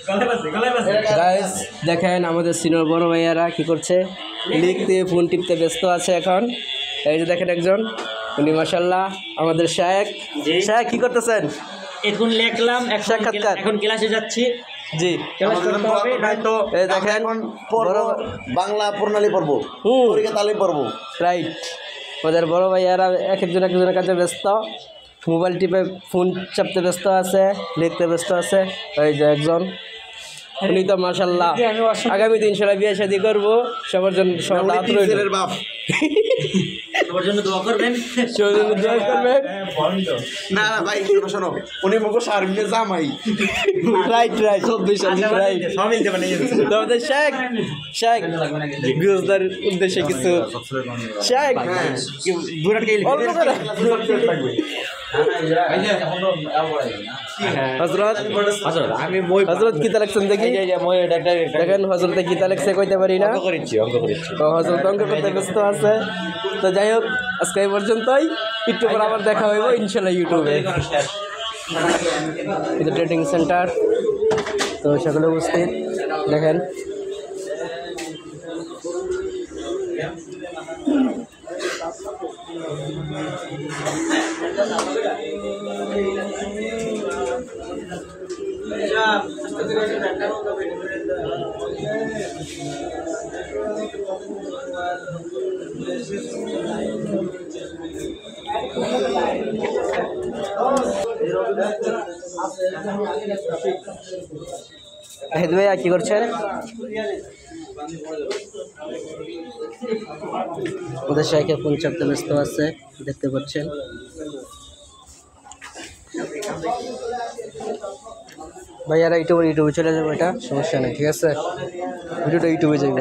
Guys দেখেন আমাদের senior বড় ভাইয়ারা কি করছে, লিখতে ফোন টিপতে ব্যস্ত আছে এখন। এই যে দেখেন একজন, উনি মাশাআল্লাহ আমাদের শায়েখ। শায়েখ কি করতেছেন? এখন লিখলাম, সাক্ষাৎকার, এখন ক্লাসে যাচ্ছি। জি ক্লাস করতে হবে। এই দেখেন বাংলা প্রণালী পড়ব, পরীক্ষা তালিম পড়ব। রাইট, আমাদের বড় ভাইয়ারা এক একজনের কাছে ব্যস্ত, মোবাইল টিপে ফোন চাপতে ব্যস্ত আছে, লিখতে ব্যস্ত আছে। এই যে একজন, উনি তো মাশাআল্লাহ আগামী দিন ইনশাআল্লাহ বিয়ে শাদী করবো, সবার জন্য সবার দাওয়াত রইল। বাপ সবার জন্য দোয়া করবেন, সবার জন্য দোয়া করবেন। না না ভাই, শোনো শোনো, উনি মুখো শারমিনে জামাই। Right right, right. তোমাদের শেখ শেখ বিউজদার উদ্দেশ্যে কিছু শেখ অল্প করে। হযরত হযরত কিতা লাগছেন দেখি, দেখেন হযরতে কিতা লাগছে কইতে পারি না। হযরত অঙ্ক করতে ব্যস্ত আছে। তো যাই হোক, আজকে এই পর্যন্তই, একটু পর আবার দেখা হইব ইনশাআল্লাহ ইউটিউবে। এটা ট্রেডিং সেন্টার, তো সকলে উপস্থিত দেখেন। আহিদ ভাইয়া কি করছেন? ওদের শাইখে ফোন চাপতে ব্যস্ত আছে, দেখতে পাচ্ছেন। ভাইয়ারা ইউটিউবে চলে যাবো, এটা সমস্যা নেই, ঠিক আছে? ভিডিওটা ইউটিউবে যাবে।